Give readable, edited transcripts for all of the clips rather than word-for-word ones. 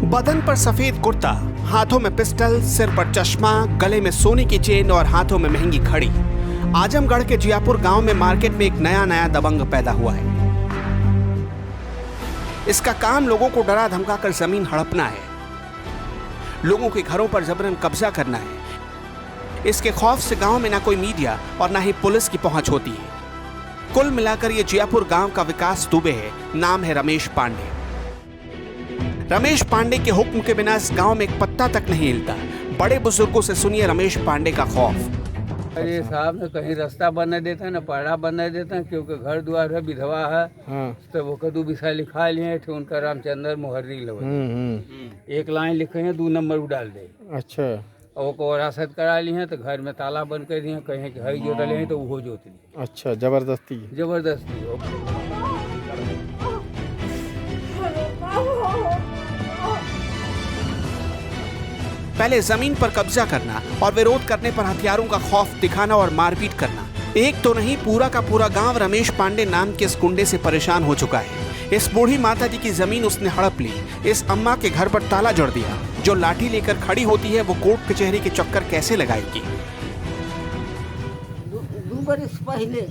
बदन पर सफेद कुर्ता, हाथों में पिस्टल, सिर पर चश्मा, गले में सोने की चेन और हाथों में महंगी घड़ी। आजमगढ़ के जियापुर गांव में मार्केट में एक नया दबंग पैदा हुआ है। इसका काम लोगों को डरा धमकाकर जमीन हड़पना है, लोगों के घरों पर जबरन कब्जा करना है। इसके खौफ से गांव में ना कोई मीडिया और ना ही पुलिस की पहुंच होती है। कुल मिलाकर ये जियापुर गांव का विकास दुबे है। नाम है रमेश पांडे। रमेश पांडे के हुक्म के बिना इस गांव में एक पत्ता तक नहीं हिलता। बड़े बुजुर्गों से सुनिए रमेश पांडे का खौफ। अरे साहब, न कहीं रास्ता बना देता है, न पढ़ा बना देता है, क्योंकि घर द्वार है, विधवा है। तो वो कदू विषय लिखा लिए थे, उनका रामचंद्र मोहर्री लगे। एक लाइन लिखे हैं, 2 नंबर डाल दे। अच्छा। और को वरासत करा ली है, तो घर में ताला बंद कर दिए, कहीं कि हई जोत ले तो वो जोत ली। अच्छा, जबरदस्ती पहले जमीन पर कब्जा करना और विरोध करने पर हथियारों का खौफ दिखाना और मारपीट करना। एक तो नहीं, पूरा का पूरा गांव रमेश पांडे नाम के इस गुंडे से परेशान हो चुका है। इस बूढ़ी माता जी की जमीन उसने हड़प ली। इस अम्मा के घर पर ताला जड़ दिया। जो लाठी लेकर खड़ी होती है वो कोर्ट कचहरी के चक्कर कैसे लगाएगी। 2 बरस पहले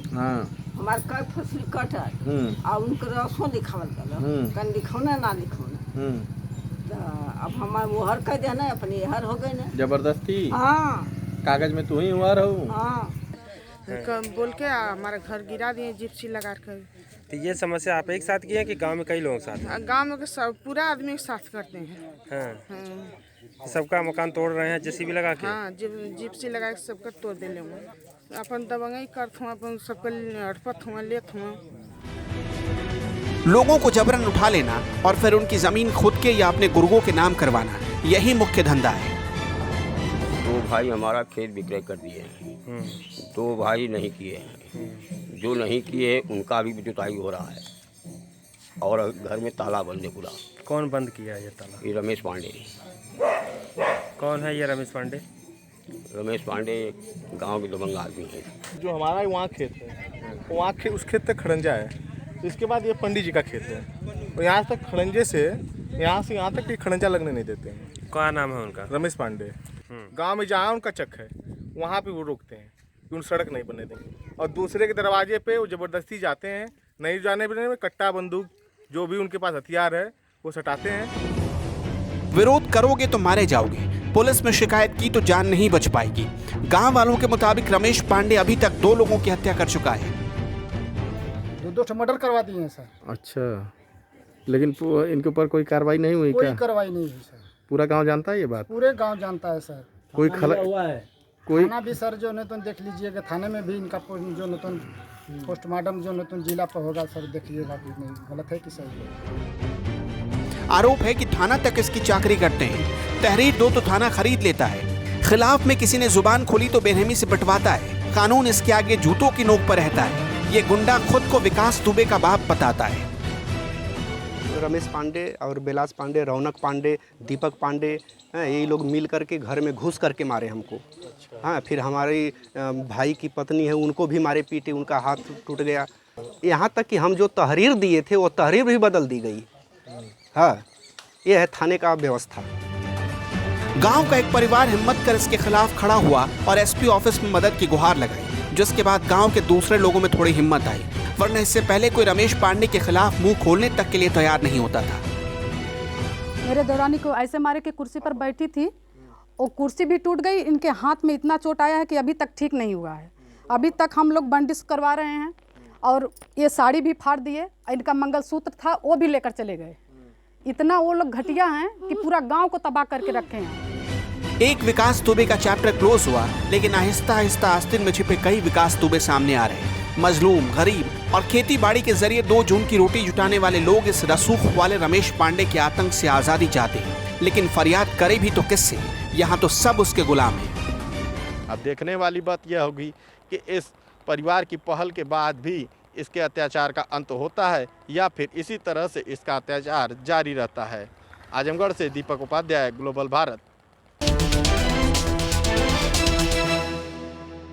हमारे कई फसल कटा और उनके रसों दिखावल कन दिखौना ना दिखौना। अब हमारे वो हर कह देना अपने हर हो गए ना जबरदस्ती। हाँ, कागज में तू ही हुआ रहो। हाँ, बोल के हमारा घर गिरा दिए जिप्सी लगा कर। तो ये समस्या आप एक साथ की है कि गांव में कई लोगों के साथ? गांव में सब पूरा आदमी के साथ करते हैं। हाँ। सबका मकान तोड़ रहे हैं जेसीबी लगा के? हाँ, जिप्सी लगा के सबका तोड़ देले हुआ। अपन दबंगई करत हुआ, अपन सबका हड़पत हुआ, लेत हुआ। लोगों को जबरन उठा लेना और फिर उनकी जमीन खुद के या अपने गुर्गों के नाम करवाना, यही मुख्य धंधा है। 2 भाई हमारा खेत विक्रय कर दिए हैं, 2 भाई नहीं किए हैं। जो नहीं किए उनका भी जुताई हो रहा है और घर में ताला बंद है पूरा। कौन बंद किया ये ताला? ये रमेश पांडे। कौन है ये रमेश पांडे? रमेश पांडे गांव के दबंग आदमी है। जो हमारा वहाँ खेत है, वहाँ उस खेत तक खड़ंजा है। इसके बाद ये पंडित जी का खेत है और यहाँ तक खड़ंजे से यहाँ तक खड़ंजा लगने नहीं देते हैं। क्या नाम है उनका? रमेश पांडे। गांव में जहाँ उनका चक है वहाँ पे वो रोकते हैं कि उन सड़क नहीं बनने देंगे और दूसरे के दरवाजे पे वो ज़बरदस्ती जाते हैं। नहीं जाने देने में कट्टा बंदूक जो भी उनके पास हथियार है वो सटाते हैं। विरोध करोगे तो मारे जाओगे। पुलिस में शिकायत की तो जान नहीं बच पाएगी। गांव वालों के मुताबिक रमेश पांडे अभी तक 2 लोगों की हत्या कर चुका है। 2 मर्डर करवा दिए हैं सर। अच्छा, लेकिन इनके ऊपर कोई कार्रवाई नहीं हुई? कोई कार्रवाई नहीं हुई सर। पूरा गांव जानता है ये बात? पूरे गांव जानता है सर। कोई थाना भी सर जो नतून देख लीजिएगा, थाने में भी इनका जो नतून पोस्टमार्टम जो नतून जिला पर होगा सर, देखिएगा कि नहीं गलत है कि सही है। आरोप है कि थाना तक इसकी चाकरी करते हैं। तहरीर दो तो थाना खरीद लेता है। खिलाफ में किसी ने जुबान खोली तो बेरहमी से पिटवाता है। कानून इसके आगे जूतों की नोक पर रहता है। ये गुंडा खुद को विकास दुबे का बाप बताता है। रमेश पांडे और बेलास पांडे, रौनक पांडे, दीपक पांडे, यही लोग मिल करके घर में घुस करके मारे हमको। हाँ, फिर हमारी भाई की पत्नी है, उनको भी मारे पीटे, उनका हाथ टूट गया। यहाँ तक कि हम जो तहरीर दिए थे वो तहरीर भी बदल दी गई। हाँ, ये है थाने का व्यवस्था। गांव का एक परिवार हिम्मत कर इसके खिलाफ खड़ा हुआ और एसपी ऑफिस में मदद की गुहार लगाई, जिसके बाद गांव के दूसरे लोगों में थोड़ी हिम्मत आई, वरना इससे पहले कोई रमेश पांडे के खिलाफ मुंह खोलने तक के लिए तैयार नहीं होता था। मेरे दौरानी को ऐसे मारे कि कुर्सी पर बैठी थी, वो कुर्सी भी टूट गई। इनके हाथ में इतना चोट आया है कि अभी तक ठीक नहीं हुआ है। अभी तक हम लोग बैंडेज करवा रहे हैं और ये साड़ी भी फाड़ दिए। इनका मंगलसूत्र था वो भी लेकर चले गए। इतना वो लोग घटिया हैं कि पूरा गाँव को तबाह करके रखे हैं। एक विकास दुबे का चैप्टर क्लोज हुआ, लेकिन आहिस्ता आहिस्ता आस्तीन में छिपे कई विकास दुबे सामने आ रहे हैं। मजलूम, गरीब और खेती बाड़ी के जरिए 2 जून की रोटी जुटाने वाले लोग इस रसूख वाले रमेश पांडे के आतंक से आजादी चाहते हैं, लेकिन फरियाद करे भी तो किससे? यहाँ तो सब उसके गुलाम हैं। अब देखने वाली बात यह होगी कि इस परिवार की पहल के बाद भी इसके अत्याचार का अंत होता है या फिर इसी तरह से इसका अत्याचार जारी रहता है। आजमगढ़ से दीपक उपाध्याय, ग्लोबल भारत।